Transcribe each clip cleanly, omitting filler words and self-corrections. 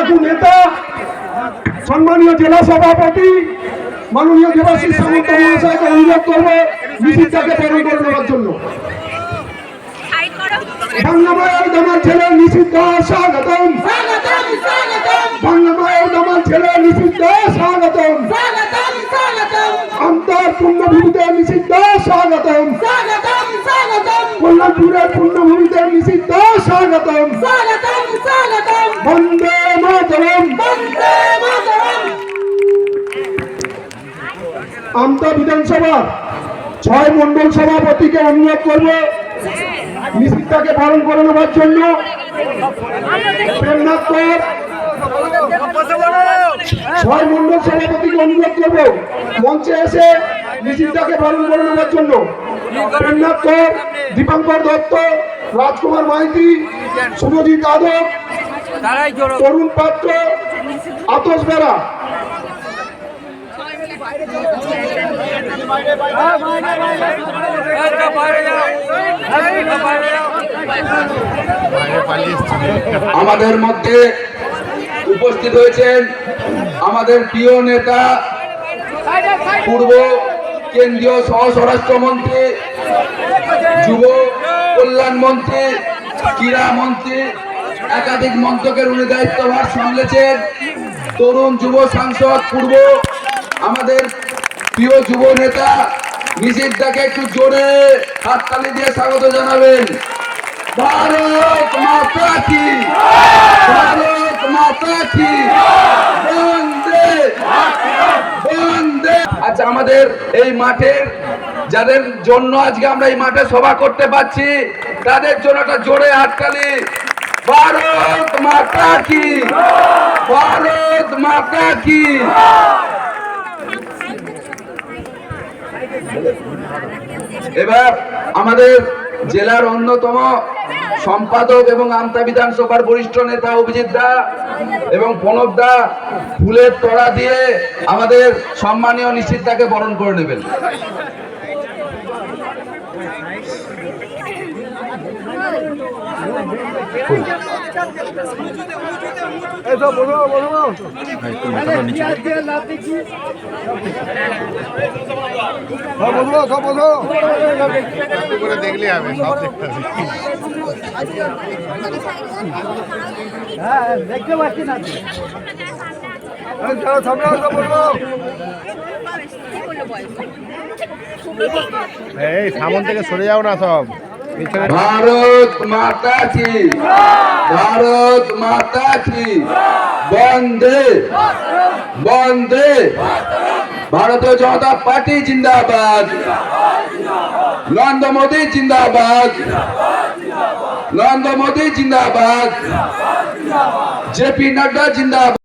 লড়াকু নেতা সম্মানীয় জেলা সভাপতি মাননীয় দেবাশিস সামন্ত মহাশয়কে অনুরোধ করবো মিছিলটাকে পালন করে নেওয়ার জন্য। বাংলা মায়ের দামাল ছেলে নিষিদ্ধ স্বাগতম, বাংলা মায়ের দামাল ছেলে নিষিদ্ধ স্বাগতম, আন্তর পুণ্যভূমিতে নিষিদ্ধ স্বাগতম, কল্যাণপুরের পুণ্যভূমিতে নিষিদ্ধ স্বাগতম, বন্দে মাতরম। আমতা বিধানসভা 6 মন্ডল সভাপতিকে অনুরোধ করবো মিছিলটাকে পালন করে নেওয়ার জন্য। প্রেমনাথ কর 6 মন্ডল সভাপতিকে অনুরোধ করবো মঞ্চে এসে মিছিলটাকে পালন করে নেওয়ার জন্য। প্রেমনাথ কর, দীপঙ্কর দত্ত, রাজকুমার মাইতি, শুভজিৎ যাদব, তরুণ পাত্র, আতস বেরা। আমাদের মধ্যে উপস্থিত হয়েছেন আমাদের প্রিয় নেতা পূর্ব কেন্দ্রীয় সহ স্বরাষ্ট্রমন্ত্রী, যুব কল্যাণ মন্ত্রী, ক্রীড়া মন্ত্রী, একাধিক মন্ত্রকের উনি দায়িত্বভার সামলেছেন। তরুণ যুব সাংসদ পূর্ব আমাদের প্রিয় যুব নেতা মিছিলটাকে একটু জোরে হাততালি দিয়ে স্বাগত জানাবেন। ভারত মাতা কি, ভারত মাতা কি, বন্দে বন্দে। আচ্ছা, আমাদের এই মাঠের যাদের জন্য আজকে আমরা এই মাঠে সভা করতে পারছি তাদের জন্য একটা জোরে হাততালি। ভারত মাতা কি, ভারত মাতা কি। এবার আমাদের জেলার অন্যতম সম্পাদক এবং আমতা বিধানসভার বরিষ্ঠ নেতা অভিজিৎ দা এবং প্রণব দা ফুলের তোড়া দিয়ে আমাদের সম্মানীয় নিশ্চিতটাকে বরণ করে নেবেন। দেখলে হবে সব দেখতে পাচ্ছি না। এই সামন থেকে সরে যাও না সব। ভারত মাতা কি, ভারত মাতা কি, বন্দে বন্দে। ভারতীয় জনতা পার্টি জিন্দাবাদ, নরেন্দ্র মোদী জিন্দাবাদ, নরেন্দ্র মোদী জিন্দাবাদ, জেপি নাড্ডা জিন্দাবাদ।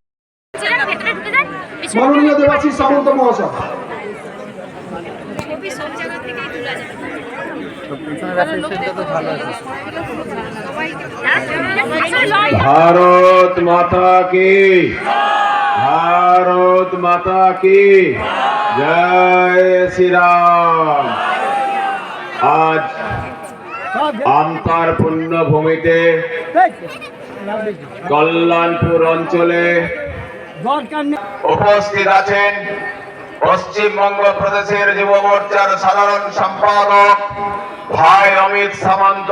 মাননীয় দেবাশিস সামন্ত মহাশয়। भारत माता की, भारत माता की जय श्री राम। आज আমতার পুণ্যভূমিতে কল্যাণপুর অঞ্চলে উপস্থিত আছেন পশ্চিমবঙ্গ প্রদেশের যুব মোর্চার সাধারণ সম্পাদক ভাই অমিত সামন্ত,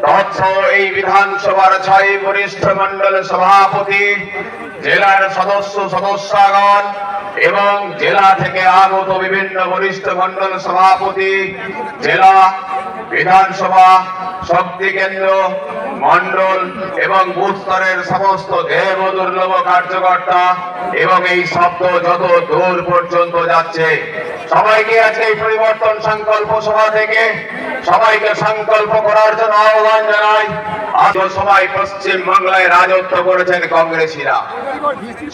তৎসহ এই বিধানসভার 6 বরিষ্ঠ মন্ডল সভাপতি, জেলার সদস্যগণ এবং জেলা থেকে আগত বিভিন্ন বরিষ্ঠ মন্ডল সভাপতি, জেলা বিধানসভা শক্তি কেন্দ্র মন্ডল এবং বুথ স্তরের সমস্ত দেব দুর্লভ কার্যকর্তা এবং এই শব্দ যত দূর পর্যন্ত যাচ্ছে সবাইকে আজকে এই পরিবর্তন সংকল্প সভা থেকে সবাইকে সংকল্প করার জন্য আহ্বান জানাই। আজ সবাই পশ্চিম বাংলায় রাজত্ব করেছেন কংগ্রেসীরা,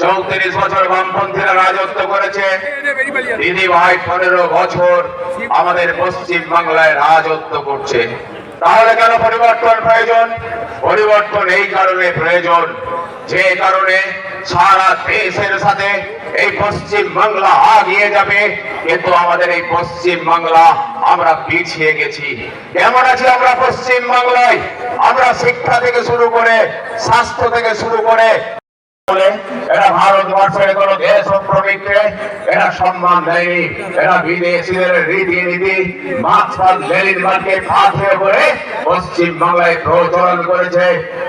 34 বছর বামপন্থীরা রাজত্ব করেছে, দিদি ভাই 15 বছর আমাদের পশ্চিম বাংলায় রাজত্ব করছে। তাহলে কেন পরিবর্তন প্রয়োজন? পরিবর্তন এই কারণে প্রয়োজন যে কারণে সারা দেশের সাথে এই পশ্চিম বাংলা এগিয়ে যাবে, কিন্তু আমাদের এই পশ্চিম বাংলা আমরা পিছিয়ে গেছি। কেমন আছি আমরা পশ্চিম বাংলায়? আমরা শিক্ষা থেকে শুরু করে স্বাস্থ্য থেকে শুরু করে বলে এরা ভারতবর্ষের কোন দেশপ্রেমিককে এরা সম্মান দেয়নি। এরা বিদেশিদের রীতিনীতি মার্ক্সবাদ লেনিনবাদকে ফাঁসে করে পশ্চিম বাংলায় প্রচলন করেছে।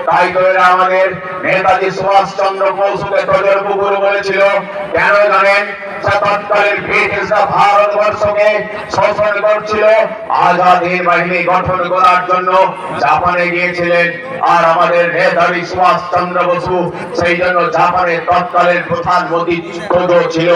তাই তো এরা আমাদের নেতাজি সুভাষচন্দ্র বসুকে তোদের কুকুর বলেছিল। কেন জানেন? তৎকালীন ব্রিটিশরা ভারতবর্ষকে শোষণ করছিল। আজাদের বাহিনী গঠন করার জন্য জাপানে গিয়েছিলেন, আর আমাদের নেতাজি সুভাষচন্দ্র বসু সেই জন্য জাপানের তৎকালীন প্রধানমন্ত্রী ছিল।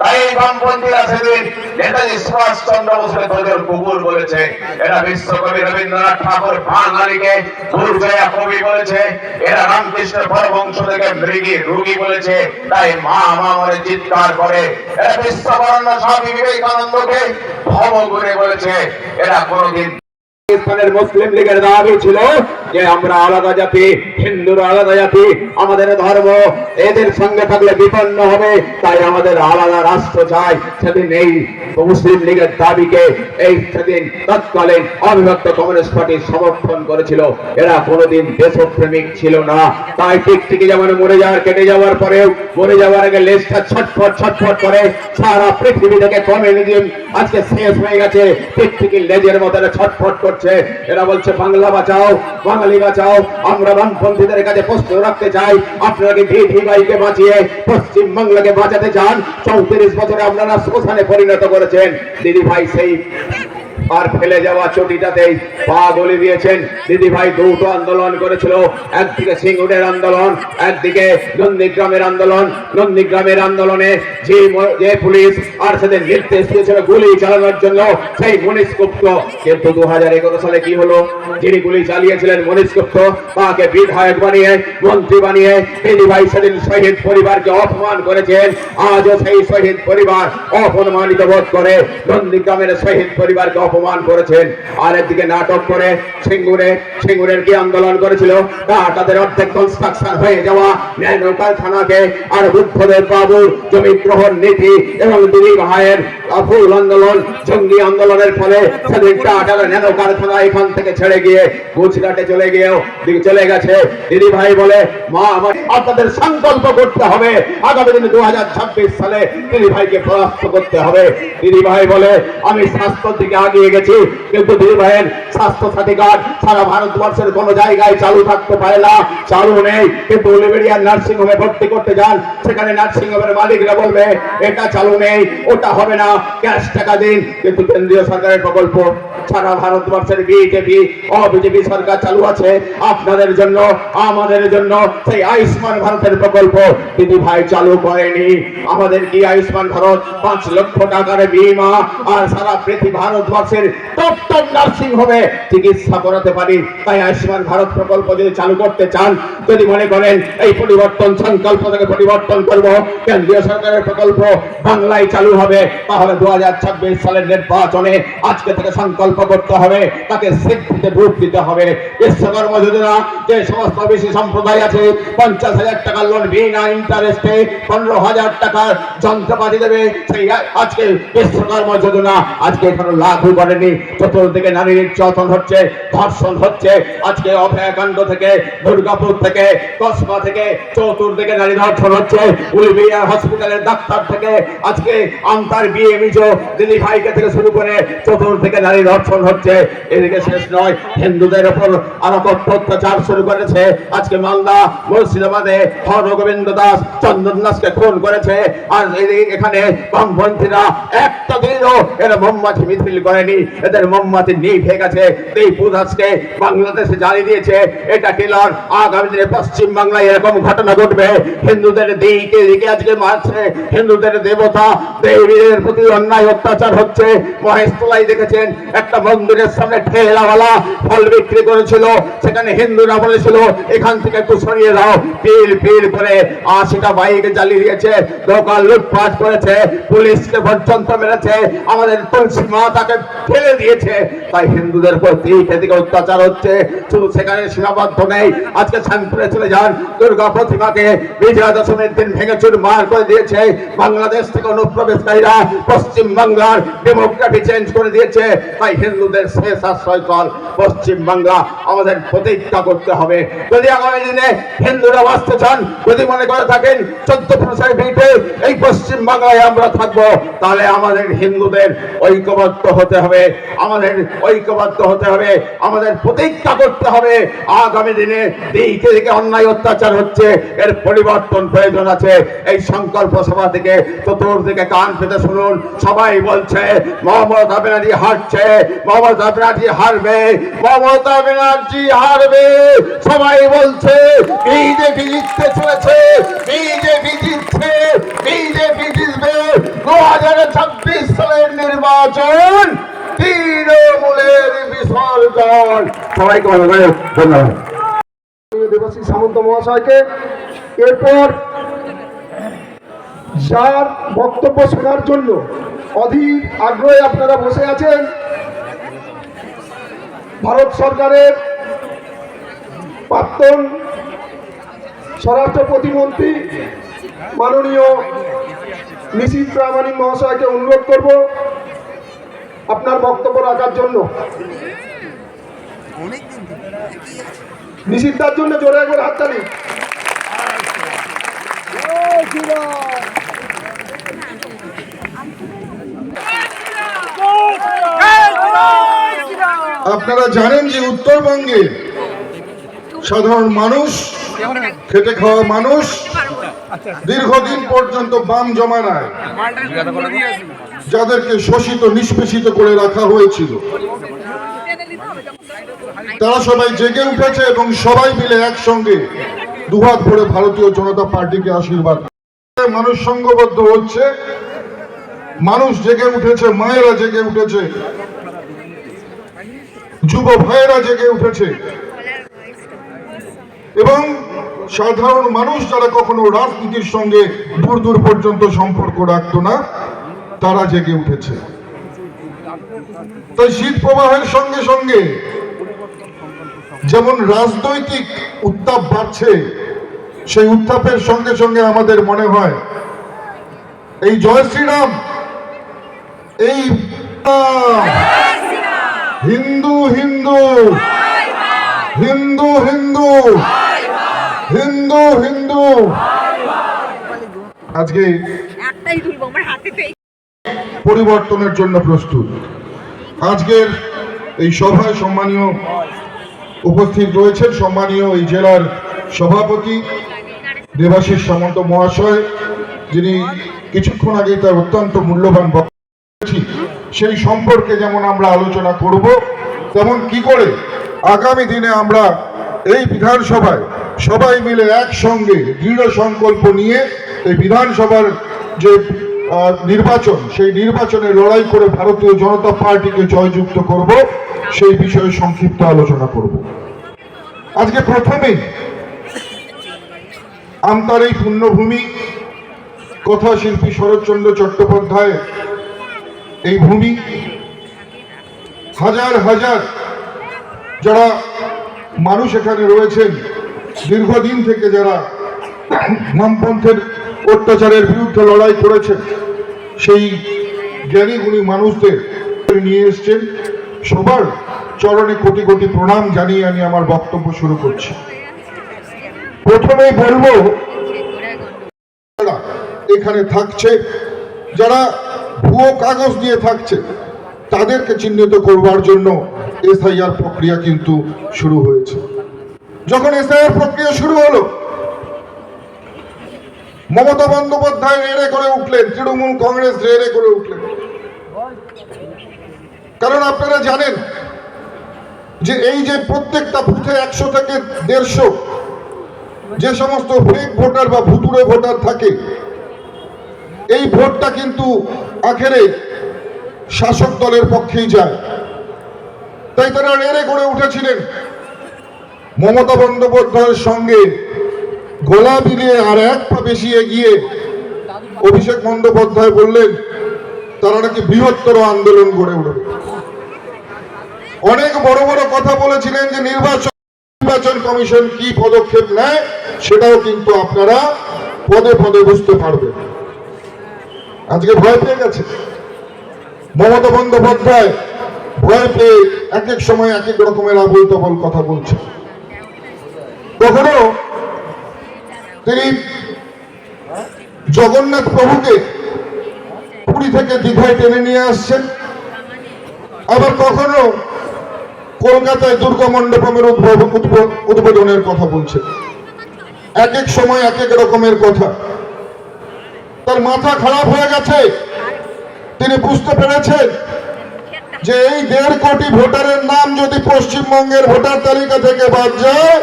তাই এই বামপন্থীরা সেদিন নেতাজি সুভাষচন্দ্র বসুকে তোদের কুকুর বলেছে। এরা বিশ্বকবি রবীন্দ্রনাথ ঠাকুর বাঙালিকে দুর্জয়া কবি বলেছে। এরা রামকৃষ্ণ পরমহংস থেকে মৃগী রুগী বলেছে। তাই মা মরে চিৎকার করে। এরা বিশ্ববরণ্য স্বামী বিবেকানন্দকে ভবগুণে বলেছে। এরা কোনদিন পাকিস্তানের মুসলিম লীগের দাবি ছিল যে আমরা আলাদা জাতি, হিন্দুরা আলাদা জাতি, আমাদের ধর্ম এদের সঙ্গে থাকলে বিপন্ন হবে, তাই আমাদের আলাদা রাষ্ট্র চাই। সেদিন এই মুসলিম লীগের দাবিকে এই সেদিন তৎকালীন অবিভক্ত কমিউনিস্ট পার্টি সমর্থন করেছিল। এরা কোনোদিন দেশপ্রেমিক ছিল না। তাই টিকটিকি যেমন মরে যাওয়ার কেটে যাওয়ার পরেও মরে যাওয়ার আগে লেজটা ছটফট ছটফট করে সারা পৃথিবী থেকে কমিউনিজম আজকে শেষ হয়ে গেছে। টিকটিকি লেজের মতো ছটফট করছে। এরা বলছে বাংলা বাঁচাও, বাঙালি বাঁচাও। আমরা বামপন্থীদের কাছে প্রশ্ন রাখতে চাই, আপনারা কি দিদি ভাইকে বাঁচিয়ে পশ্চিম বাংলাকে বাঁচাতে চান? 34 বছরে আপনারা শ্মশানে পরিণত করেছেন। দিদি ভাই সেই আর ফেলে যাওয়া চটিটাতেই পা গলে দিয়েছেন। দিদি ভাই দুটো আন্দোলন করেছিল, একদিকে সিঙ্গুরের আন্দোলন, একদিকে নন্দীগ্রামের আন্দোলন। নন্দীগ্রামের আন্দোলনে যে পুলিশ আর সেদিন নির্দেশ দিয়েছিল গুলি চালানোর জন্য সেই মনীষ গুপ্ত, কিন্তু 2011 সালে কি হলো? যিনি গুলি চালিয়েছিলেন মনীষ গুপ্ত, তাকে বিধায়ক বানিয়ে মন্ত্রী বানিয়ে দিদি ভাই সেদিন শহীদ পরিবারকে অপমান করেছেন। আজও সেই শহীদ পরিবার অপমানিত বোধ করে নন্দীগ্রামের শহীদ পরিবারকে অপমান করেছেন। আর একদিকে নাটক করে সিঙ্গুরের কি আন্দোলন করেছিল? তাদের অর্ধেক কনস্ট্রাকশন হয়ে যাওয়া ন্যানো কারখানাকে আর বুদ্ধদেব বাবুর জমি গ্রহণ নীতি এবং দিদি ভাইয়ের ফুল আন্দোলন, জঙ্গি আন্দোলনের ফলে সেদিন টাটার ন্যানো কারখানা এখান থেকে ছেড়ে গিয়ে গুজরাটে চলে গেছে। দিদি ভাই বলে মা আমার আপনাদের সংকল্প করতে হবে, আগামী দিনে 2026 সালে দিদি ভাইকে পরাস্ত করতে হবে। দিদি ভাই বলে আমি স্বাস্থ্য থেকে আগিয়ে গেছি, কিন্তু দিদি ভাইয়ের স্বাস্থ্য সাথী কার্ড সারা ভারতবর্ষের কোন জায়গায় চালু থাকতে পারে না, চালু নেই। কিন্তু উলিবেরিয়ার নার্সিং হোমে ভর্তি করতে যান, সেখানে নার্সিং হোমের মালিকরা বলবে এটা চালু নেই, ওটা হবে না, ক্যাশ টাকা দিন। কিন্তু কেন্দ্রীয় সরকারের প্রকল্প সারা ভারতবর্ষের বিজেপি বিজেপি সরকার চালু আছে আপনাদের জন্য, আমাদের জন্য। সেই আয়ুষ্মান ভারতের প্রকল্প দিদি ভাই চালু করেনি। আমাদের কি আয়ুষ্মান ভারত 5 লক্ষ টাকার বীমা আর সারা পৃথিবী ভারতবর্ষের টপ নার্সিং হোমে চিকিৎসা করাতে পারি। তাই আয়ুষ্মান ভারত প্রকল্প যদি চালু করতে চান, যদি মনে করেন এই পরিবর্তন সংকল্প থেকে পরিবর্তন করব, কেন্দ্রীয় সরকারের প্রকল্প বাংলায় চালু হবে, তাহলে 2026 সালের নির্বাচনে আজকে থেকে সংকল্প করতে হবে, তাকে স্বীকৃতি ভোট দিতে হবে। বিশ্বকর্মা যোজনা যে সমস্ত বেশি সম্প্রদায় আছে 50,000 টাকা লোন বিনা ইন্টারেস্টে 15,000 টাকার যন্ত্রপাতি দেবে, সেই আজকে বিশ্বকর্মা যোজনা আজকে এখনো লাগু করেনি। চতুর্দিকে নারী নির্যাতন হচ্ছে, ধর্ষণ হচ্ছে। আজকে অভয়াকাণ্ড থেকে, দুর্গাপুর থেকে, কসবা থেকে চতুর্দিকে নারী ধর্ষণ হচ্ছে। উলবেড়িয়া হসপিটালের ডাক্তার থেকে আজকে আন্তার বিয়ে মিজো দিদি ভাইকে থেকে শুরু করে চতুর্দিকে নারী ধর্ষণ হচ্ছে। এদিকে শেষ নয়, হিন্দুদের উপর আরো অত্যাচার শুরু করেছে। আজকে মালদা মুর্শিদাবাদে হরগোবিন্দ দাস, চন্দন দাসকে খুন করেছে। আর এখানে বামপন্থীরা একটা দিনও এরা মোমবাতি মিছিল করেনি, এদের মোমবাতি নিভে গেছে। এই পুজাসকে বাংলাদেশে জ্বালিয়ে দিয়েছে। এটা টিলার আগামী দিনে পশ্চিম বাংলায় এরকম ঘটনা ঘটবে। হিন্দুদের দিকে দিকে আজকে মারছে, হিন্দুদের দেবতা দেবীদের প্রতি অন্যায় অত্যাচার হচ্ছে। মহেশতলায় দেখেছেন একটা মন্দিরের সামনে ঠেলাওয়ালা ফল বিক্রি করেছিল, সেখানে হিন্দুরা বলেছিল এখান থেকে একটু সরিয়ে দাও, পিল করে 80টা বাইকে জ্বালিয়ে দিয়েছে, দোকান লুটপাট করেছে, পুলিশকে পর্যন্ত মেরেছে, আমাদের তুলসী মাতাকে ফেলে দিয়েছে। তাই হিন্দুদের প্রতি এদিকে অত্যাচার হচ্ছে। শুধু সেখানে সীমাবদ্ধ নেই, আজকে শান্তিপুরে চলে যান, দুর্গা প্রতিমাকে বিজয়া দশমীর দিন ভেঙে চুরমার করে দিয়েছে। বাংলাদেশ থেকে অনুপ্রবেশকারীরা পশ্চিম বাংলার ডেমোগ্রাফি চেঞ্জ করে দিয়েছে। তাই হিন্দুদের শেষ আশ্রয়স্থল পশ্চিমবাংলা আমাদের প্রতিষ্ঠা করতে হবে। যদি আগামী দিনে হিন্দুরা বাঁচতে চান, যদি মনে করে থাকেন 14 ফিটে এই পশ্চিমবাংলায় আমরা থাকবো, তাহলে আমাদের হিন্দুদের ঐক্যবদ্ধ হতে হবে, আমাদের ঐক্যবদ্ধ হতে হবে, আমাদের প্রতিজ্ঞা করতে হবে। আগামী দিনে দিকে দিকে অন্যায় অত্যাচার হচ্ছে, এর পরিবর্তন প্রয়োজন আছে। এই সংকল্প সভা থেকে চতুর্দিকে কান পেতে শুনুন, সবাই বলছে মমতা ব্যানার্জি হারছে, মমতা ব্যানার্জি হারবে, মমতা ব্যানার্জি হারবে। সবাই বলছে বিজেপি জিততে চলেছে, বিজেপি জিতছে, বিজেপি জিতবে। 2026 সালের নির্বাচন তৃণমূলের বিসর্জন। সবাইকে ধন্যবাদ। দেবাশিস সামন্ত মহাশয়কে। এরপর যার বক্তব্য শোনার জন্য অধীর আগ্রহে আপনারা বসে আছেন, ভারত সরকারের প্রাক্তন স্বরাষ্ট্র প্রতিমন্ত্রী মাননীয় নিশীথ প্রামাণিক মহাশয়কে অনুরোধ করব আপনার বক্তব্য রাখার জন্য। নিষিদ্ধার জন্য জোরে একবার হাততালি। আপনারা জানেন যে উত্তরবঙ্গে সাধারণ মানুষ, খেটে খাওয়া মানুষ দীর্ঘদিন পর্যন্ত বাম জমানায় যাদেরকে শোষিত নিষ্পেষিত করে রাখা হয়েছিল, তারা সবাই জেগে উঠেছে এবং সবাই মিলে একসঙ্গে দুহাত ভরে ভারতীয় জনতা পার্টিকে আশীর্বাদ। মানুষ সংঘবদ্ধ হচ্ছে, মানুষ জেগে উঠেছে, মায়েরা জেগে উঠেছে, যুব ভাইয়েরা জেগে উঠেছে এবং সাধারণ মানুষ যারা কখনো রাজনীতির সঙ্গে দূর দূর পর্যন্ত সম্পর্ক রাখত না, তারা জেগে উঠেছে। তাই শীত প্রবাহের সঙ্গে সঙ্গে যেমন রাজনৈতিক উত্তাপ বাড়ছে, সেই উত্তাপের সঙ্গে সঙ্গে আমাদের মনে হয় এই জয় শ্রীরাম, এই হিন্দু হিন্দু হিন্দু হিন্দু হিন্দু হিন্দু আজকে পরিবর্তনের জন্য প্রস্তুত। আজকের এই সভায় সম্মানীয় উপস্থিত রয়েছেন সম্মানীয় এই জেলার সভাপতি দেবাশিস সামন্ত মহাশয়, যিনি কিছুক্ষণ আগে তার অত্যন্ত মূল্যবান বক্তব্য, সেই সম্পর্কে যেমন আমরা আলোচনা করব, তেমন কি করে আগামী দিনে আমরা এই বিধানসভায় সবাই মিলে একসঙ্গে দৃঢ় সংকল্প নিয়ে এই বিধানসভার যে নির্বাচন, সেই নির্বাচনে লড়াই করে ভারতীয় জনতা পার্টিকে জয়যুক্ত করব, সেই বিষয়ে সংক্ষিপ্ত আলোচনা করব। আজকে প্রথমেই আমতার এই পুণ্যভূমি, কথাশিল্পী শরৎচন্দ্র চট্টোপাধ্যায় এই ভূমি, হাজার হাজার যারা মানুষ এখানে রয়েছেন, দীর্ঘদিন থেকে যারা বামপন্থের অত্যাচারের বিরুদ্ধে লড়াই করেছেন, সেই জ্ঞানী গুণী মানুষদের নিয়ে এসছেন। সবার চরণে কোটি কোটি প্রণাম জানিয়ে আমি আমার বক্তব্য শুরু করছি। প্রথমেই বলবো, এখানে থাকছে যারা ভুয়ো কাগজ দিয়ে থাকছে, তাদেরকে চিহ্নিত করবার জন্য এসআইআর প্রক্রিয়া কিন্তু শুরু হয়েছে। যখন এসআইআর প্রক্রিয়া শুরু হলো, মমতা বন্দ্যোপাধ্যায় রেড়ে করে উঠলেন, তৃণমূল কংগ্রেস রেড়ে করে উঠলেন। কারণ আপনারা জানেন যে এই যে প্রত্যেকটা বুথে 100 থেকে 150 যে সমস্ত ফেক ভোটার বা ভুতুড়ে ভোটার থাকে, এই ভোটটা কিন্তু আখেরে শাসক দলের পক্ষেই যায়। তাই তারা রেড়ে করে উঠেছিলেন। মমতা বন্দ্যোপাধ্যায়ের সঙ্গে গলা মিলিয়ে আর এক পা বেশি এগিয়ে অভিষেক বন্দ্যোপাধ্যায় বললেন তারা নাকি বৃহত্তর আন্দোলন গড়ে উঠবে। অনেক বড় বড় কথা বলেছিলেন যে নির্বাচন কমিশন কি পদক্ষেপ নেয় সেটাও কিন্তু আপনারা পদে পদে বুঝতে পারবেন। আজকে ভয় পেয়ে গেছে। মমতা বন্দ্যোপাধ্যায় ভয় পেয়ে এক এক সময় এক এক রকমের আবল তাবল কথা বলছে। কখনো তিনি জগন্নাথ প্রভুকে পুরী থেকে দীঘায় টেনে নিয়ে আসছেন, আবার কখনো কলকাতায় দুর্গা মণ্ডপমের উদ্বোধনের কথা বলছে। এক এক সময় এক এক রকমের কথা। তার মাথা খারাপ হয়ে গেছে। তিনি বুঝতে পেরেছেন যে এই 1.5 কোটি ভোটারের নাম যদি পশ্চিমবঙ্গের ভোটার তালিকা থেকে বাদ যায়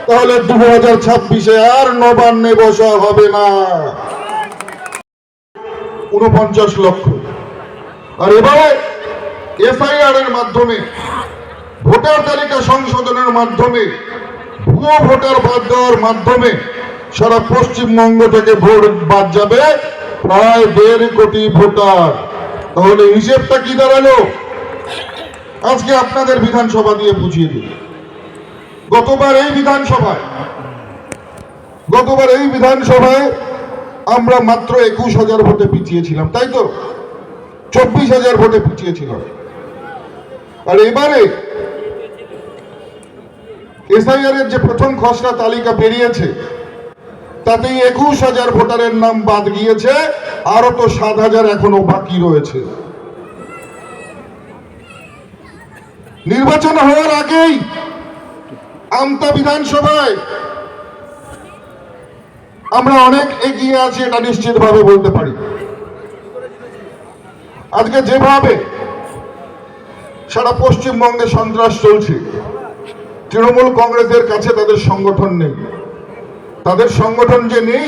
তাহলে 2026-এ আর নবান্নে বসা হবে না। 49 লক্ষ। আর এবারে এসআইআর এর মাধ্যমে, ভোটার তালিকা সংশোধনের মাধ্যমে, ভুয়ো ভোটার বাদ দেওয়ার মাধ্যমে সারা পশ্চিমবঙ্গ থেকে ভোট বাদ যাবে প্রায় 1.5 কোটি ভোটার। তাহলে হিসেবটা কি দাঁড়ালো? আজকে আপনাদের বিধানসভা দিয়ে বুঝিয়ে দিই। গতবার এই বিধানসভায় আমরা মাত্র 21,000 ভোটে পিছিয়েছিলাম, তাই তো? 24,000 ভোটে পিছিয়েছিলাম। আর এবারে এসআইআর এর যে প্রথম খসড়া তালিকা বেরিয়েছে তাতেই 21,000 ভোটারের নাম বাদ গিয়েছে, আরো তো 7,000 এখনো বাকি রয়েছে। নির্বাচন হওয়ার আগেই আমতা বিধানসভায় আমরা অনেক এগিয়ে আছি, এটা নিশ্চিতভাবে বলতে পারি। আজকে যেভাবে সারা পশ্চিমবঙ্গে সন্ত্রাস চলছে, তৃণমূল কংগ্রেসের কাছে তাদের সংগঠন নেই। তাদের সংগঠন যে নেই,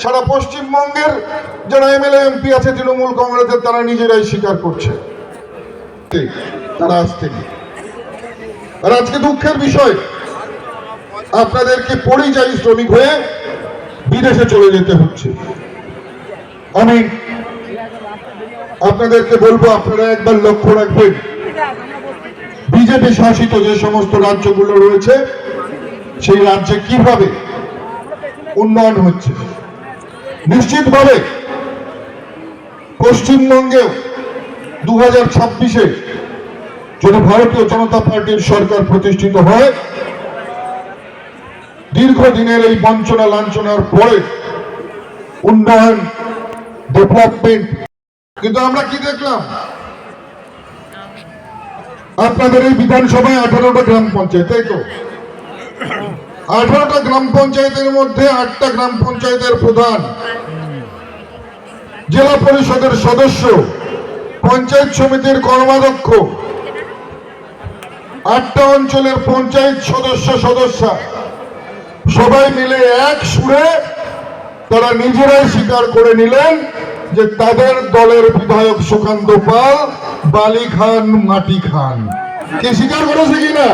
সারা পশ্চিমবঙ্গের যারা এমএলএ এমপি আছে তৃণমূল কংগ্রেসের, তারা নিজেরাই স্বীকার করছে তারা আসতে। আর আজকে দুঃখের বিষয়, আপনাদেরকে পরিযায়ী শ্রমিক হয়ে বিদেশে চলে যেতে হচ্ছে। আমি আপনাদেরকে বলবো, আপনারা একবার লক্ষ্য রাখবেন বিজেপি শাসিত যে সমস্ত রাজ্যগুলো রয়েছে সেই রাজ্যে কিভাবে উন্নয়ন হচ্ছে। নিশ্চিতভাবে পশ্চিমবঙ্গেও 2026-এ যদি ভারতীয় জনতা পার্টির সরকার প্রতিষ্ঠিত হয়, দীর্ঘদিনের এই বঞ্চনা লাঞ্ছনার পরে উন্নয়ন, ডেভেলপমেন্ট। কিন্তু আমরা কি দেখলাম? আপনাদের এই বিধানসভায় 18টা গ্রাম পঞ্চায়েত, তাই তো? 18টা গ্রাম পঞ্চায়েতের মধ্যে 8টা গ্রাম পঞ্চায়েতের প্রধান, জেলা পরিষদের সদস্য, পঞ্চায়েত সমিতির কর্মাধ্যক্ষ, 8টা অঞ্চলের পঞ্চায়েত সদস্যা সবাই মিলে এক সুরে তারা নিজেরাই স্বীকার করে নিলেন যে তাদের দলের বিধায়ক সুকান্ত পাল বালি খান, মাটি খান। কে স্বীকার করেছে কিনা?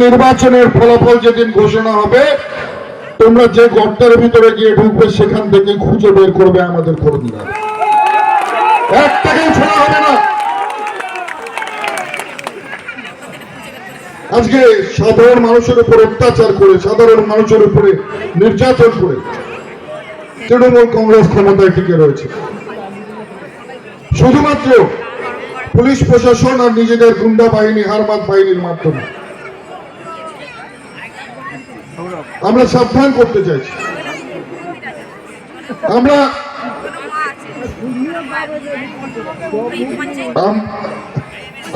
নির্বাচনের ফলাফল যেদিন ঘোষণা হবে, তোমরা যে গর্তের ভিতরে গিয়ে ঢুকবে সেখান থেকে খুঁজে বের করবে আমাদের কর্মীরা। একটাকেই ছোড়া হবে না। আজকে সাধারণ মানুষের উপর অত্যাচার করে, সাধারণ মানুষের উপরে নির্যাতন করে তৃণমূল কংগ্রেস ক্ষমতায় টিকে রয়েছে। শুধুমাত্র পুলিশ প্রশাসন আর নিজেদের গুন্ডা বাহিনী, হারমাত বাহিনীর মাধ্যমে। আমরা সাবধান করতে চাইছি।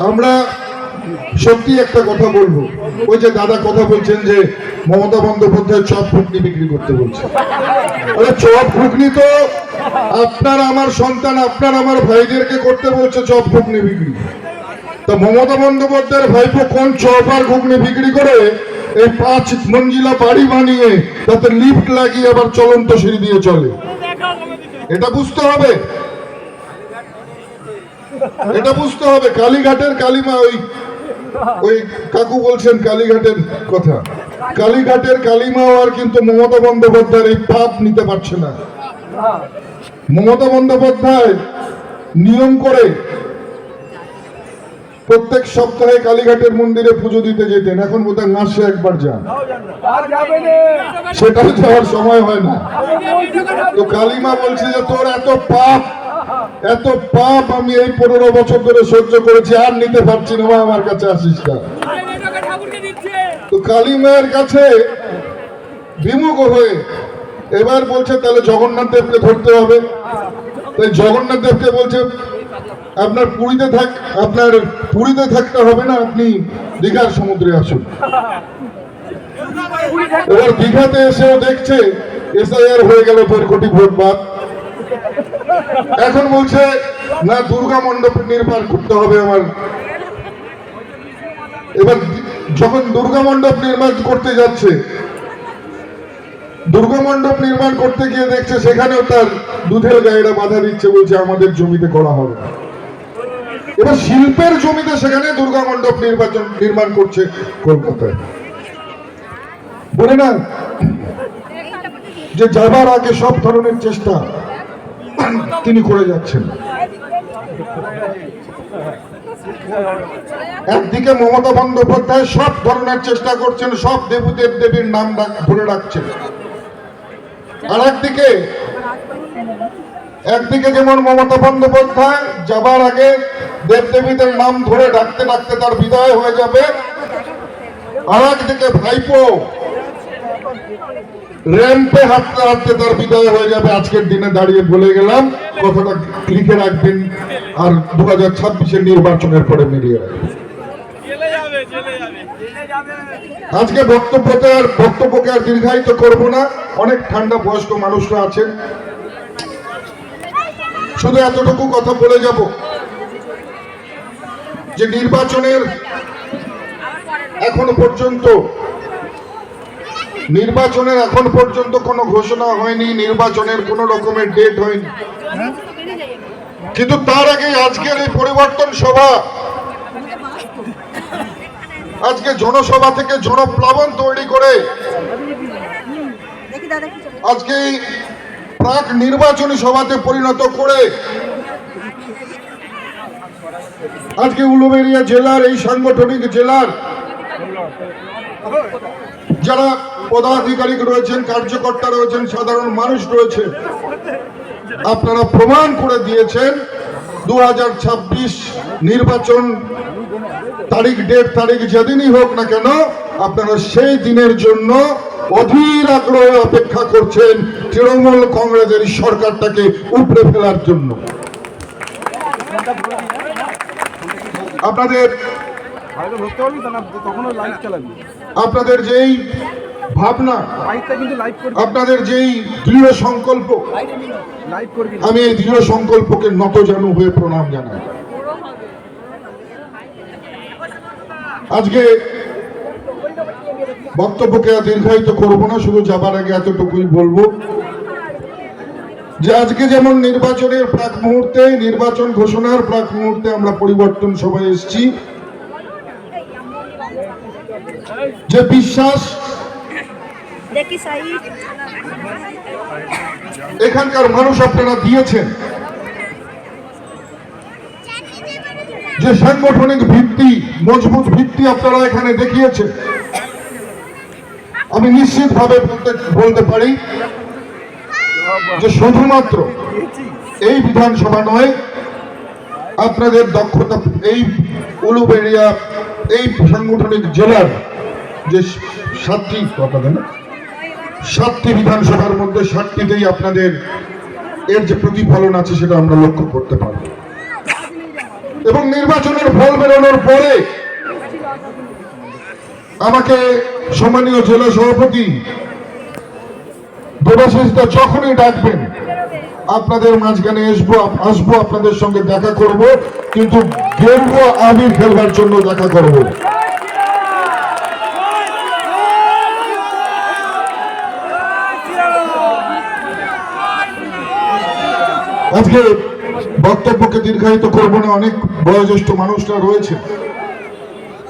আমরা সত্যি একটা কথা বলবো, ওই যে দাদা কথা বলছেন যে মমতা বন্দ্যোপাধ্যায় চপ ঘুগনি বিক্রি করতে বলছে। চপ ঘুগনি তো আপনার আমার সন্তান, আপনার আমার ভাইদেরকে করতে বলছে চপ ঘুগনি বিক্রি। তা মমতা বন্দ্যোপাধ্যায়ের ভাইপো কোন চপ আর ঘুগনি বিক্রি করে এই 5 মঞ্জিলা বাড়ি বানিয়ে তাতে লিফট লাগিয়ে আবার চলন্ত সিঁড়ি দিয়ে চলে? এটা বুঝতে হবে, এটা বুঝতে হবে। কালীঘাটের কালিমা, ওই কাকু বলছেন কালীঘাটের কথা, কালীঘাটের কালিমাও আর কিন্তু মমতা বন্দ্যোপাধ্যায়ের এই পাপ নিতে পারছে না। মমতা বন্দ্যোপাধ্যায় নিয়ম করে প্রত্যেক সপ্তাহে কালীঘাটের মন্দিরে পুজো দিতে যেতেন, এখন বোধহয় মাসে একবার যান, সেটাও যাওয়ার সময় হয় না। তো কালিমা বলছে যে তোর এত পাপ, এত পাপ আমি এই 15 বছর ধরে সহ্য করেছি, আর নিতে পারছি না, মা আমার কাছে আসিস না। তো কালী মায়ের কাছে বিমুখ হয়ে এবার বলছে তাহলে জগন্নাথ দেবকে ধরতে হবে। তাই জগন্নাথ দেবকে বলছে আপনার পুরীতে থাকতে হবে না, আপনি দীঘার সমুদ্রে আসুন। এবার দীঘাতে এসেও দেখছে এসআইআর হয়ে গেল 1 কোটি ভোট বাদ। এখন বলছে না, দুর্গা মণ্ডপ নির্মাণ করতে হবে আমার। এবার যখন দুর্গা মণ্ডপ নির্মাণ করতে যাচ্ছে, দুর্গা মণ্ডপ নির্মাণ করতে গিয়ে দেখছে সেখানেও তার দুধের গায়েরা বাধা দিচ্ছে, বলছে আমাদের জমিতে করা হবে। এবার শিল্পের জমিতে সেখানে দুর্গা মণ্ডপ নির্মাণ করছে কলকাতায়। বলে না যে যাবার আগে সব ধরনের চেষ্টা তিনি করে যাচ্ছেন। একদিকে মমতা বন্দ্যোপাধ্যায় সব ধরনের চেষ্টা করছেন, সব দেবীর নাম ধরে রাখছেন। আর একদিকে যেমন মমতা বন্দ্যোপাধ্যায় যাবার আগে দেবদেবীদের নাম ধরে ডাকতে ডাকতে তার বিদায় হয়ে যাবে, আর একদিকে ভাইপো র্যাম্পে হাঁটতে হাঁটতে তার বিদায় হয়ে যাবে। আজকের দিনে দাঁড়িয়ে বলে গেলাম, কথাটা লিখে রাখবেন, আর 2026-এর নির্বাচনের পরে মিলিয়ে রাখবেন। আজকে বক্তব্যকে আর দীর্ঘায়িত করব না, অনেক ঠান্ডা বয়স্ক মানুষরা আছেন। শুধু এতটুকু কথা বলে যাব যে নির্বাচনের এখন পর্যন্ত কোনো ঘোষণা হয়নি, নির্বাচনের কোনো রকমের ডেট হয়নি। কিন্তু তার আগে আজকের এই পরিবর্তন সভা, আজকে জনসভা থেকে জনপ্লাবন তৈরি করে আজকে প্রাক নির্বাচনী সভাতে পরিণত করে আজকে উলুবেড়িয়া জেলার এই সাংগঠনিক জেলার যারা পদাধিকারী রয়েছেন, কার্যকর্তা রয়েছেন, সাধারণ মানুষ রয়েছে, আপনারা প্রমাণ করে দিয়েছেন 2026 নির্বাচন ডেট তারিখ যেদিনই হোক না কেন, আপনারা সেই দিনের জন্য অধীর আগ্রহে অপেক্ষা করছেন তৃণমূল কংগ্রেসের সরকারটাকে উপড়ে ফেলার জন্য। আপনাদের যেই ভাবনা, আপনাদের যেই দৃঢ় সংকল্প, আমি এই দৃঢ় সংকল্পকে নতজানু হয়ে প্রণাম জানাই। আজকে বক্তব্যকে দীর্ঘায়িত করব না, শুধু যাবার আগে এতটুকুই বলবো যে আজকে যেমন নির্বাচনের প্রাক মুহূর্তে, নির্বাচন ঘোষণার প্রাক মুহূর্তে আমরা পরিবর্তন সভায় এসেছি, যে বিশ্বাস এখানকার মানুষ আপনারা দিয়েছেন, যে সাংগঠনিক ভিত্তি, মজবুত ভিত্তি আপনারা এখানে দেখিয়েছেন, আমি নিশ্চিতভাবে বলতে পারি যে শুধুমাত্র এই বিধানসভা নয়, আপনাদের দক্ষতা এই উলুবেড়িয়া এই সাংগঠনিক জেলার যে 7টি বিধানসভার মধ্যে 7টিতেই আপনাদের এর যে প্রতিফলন আছে সেটা আমরা লক্ষ্য করতে পারব। এবং নির্বাচনের ফল বেরোনোর পরে আমাকে সম্মানীয় জেলা সভাপতি দেবাশিস দা যখনই ডাকবেন আপনাদের মাঝখানে আসবো, আপনাদের সঙ্গে দেখা করব, কিন্তু গেরুয়া আবির খেলবার জন্য দেখা করব। আজকে বক্তব্যকে দীর্ঘায়িত করব না, অনেক বয়োজ্যেষ্ঠ মানুষরা রয়েছে,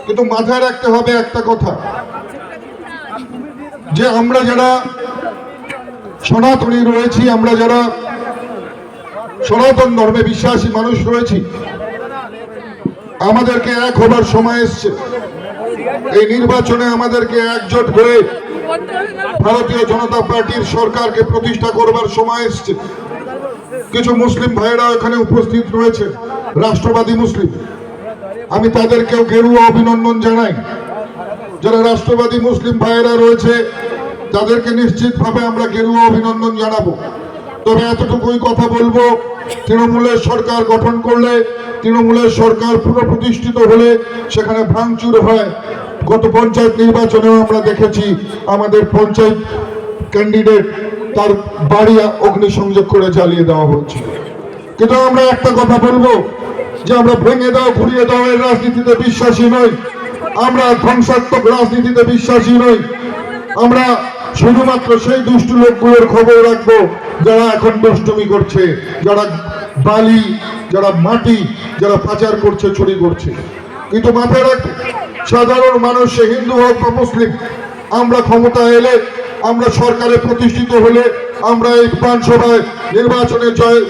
কিন্তু মাথায় রাখতে হবে একটা কথা, যে আমরা যারা সনাতনী রয়েছি, আমরা যারা সনাতন ধর্মে বিশ্বাসী মানুষ রয়েছি, আমাদেরকে এক হবার সময় এসছে। এই নির্বাচনে আমাদেরকে একজোট হয়ে ভারতীয় জনতা পার্টির সরকারকে প্রতিষ্ঠা করবার সময় এসছে। কিছু মুসলিম ভাইয়েরা এখানে উপস্থিত রয়েছে, রাষ্ট্রবাদী মুসলিম। আমি তাদেরকেও গেরুয়া অভিনন্দন জানাই। যারা রাষ্ট্রবাদী মুসলিম ভাইয়েরা রয়েছে তাদেরকে নিশ্চিতভাবে আমরা গেরুয়া অভিনন্দন জানাবো। তবে এতটুকুই কথা বলবো, তৃণমূলের সরকার গঠন করলে, তৃণমূলের সরকার পুনঃপ্রতিষ্ঠিত হলে সেখানে ভাঙচুর হয়। গত পঞ্চায়েত নির্বাচনেও আমরা দেখেছি আমাদের পঞ্চায়েত ক্যান্ডিডেট তার বাড়ি অগ্নিসংযোগ করে জ্বালিয়ে দেওয়া হয়েছিল। কিন্তু আমরা একটা কথা বলবো যে আমরা ভেঙে দাও ঘুরিয়ে দাও এর রাজনীতিতে বিশ্বাসী নই, আমরা ধ্বংসাত্মক রাজনীতিতে বিশ্বাসী নই। আমরা শুধুমাত্র সেই দুষ্টু লোকগুলোর খবর রাখবো যারা এখন দুষ্টুমি করছে, যারা বালি, যারা মাটি, যারা পাচার করছে, চুরি করছে। কিন্তু মাথায় রাখবে, সাধারণ মানুষ, সে হিন্দু হোক বা মুসলিম, আমরা ক্ষমতা এলে, আমরা সরকারে প্রতিষ্ঠিত হলে, আমরা এই বিধানসভায় নির্বাচনে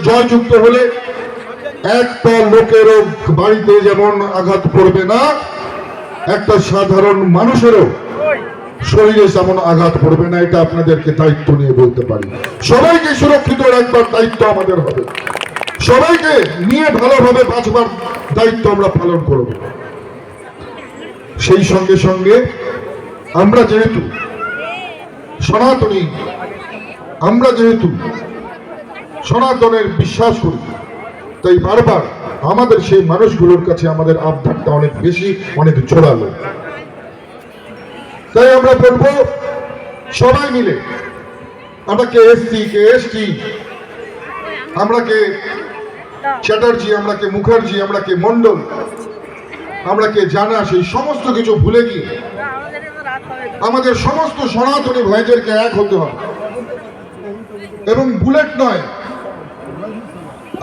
জয়যুক্ত হলে একটা লোকেরও বাড়িতে যেমন আঘাত পড়বে না, একটা সাধারণ মানুষেরও শরীরে যেমন আঘাত পড়বে না, এটা আপনাদেরকে দায়িত্ব নিয়ে বলতে পারি। সবাইকে সুরক্ষিত রাখবার দায়িত্ব আমাদের হবে, সবাইকে নিয়ে ভালোভাবে বাঁচবার দায়িত্ব আমরা পালন করব। সেই সঙ্গে সঙ্গে আমরা যেহেতু সনাতনী, আমরা যেহেতু সনাতনের বিশ্বাস করি, তাই বারবার আমাদের সেই মানুষগুলোর কাছে আমাদের আবদারটা অনেক বেশি, অনেক জোরালো। তাই আমরা বলবো সবাই মিলে, আমরা কে এসসি, কে এসটি, আমরা কে চ্যাটার্জি, আমরা কে মুখার্জি, আমরা কে মন্ডল, আমরা কে জানা, সেই সমস্ত কিছু ভুলে গিয়ে আমাদের সমস্ত সনাতনী ভাইদেরকে এক হতে হবে। এবং বুলেট নয়,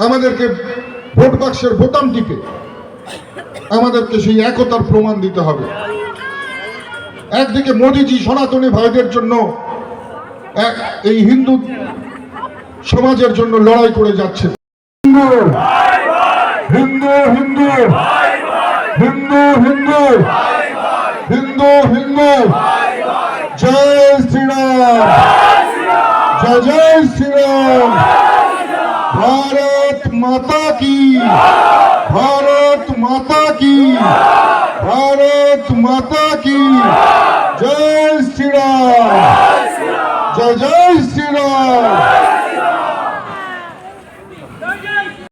আমাদেরকে ভোট বাক্সের বোতাম টিপে আমাদেরকে সেই একতার প্রমাণ দিতে হবে। একদিকে মোদিজি সনাতনী ভাইদের জন্য, এই হিন্দু সমাজের জন্য লড়াই করে যাচ্ছে। হিন্দু হিন্দু হিন্দু হিন্দু হিন্দু হিন্দু, জয় শ্রীরাম, জয় জয় শ্রীরাম। भारत माता की, भारत माता की, भारत माता की, जय श्री राम, जय जय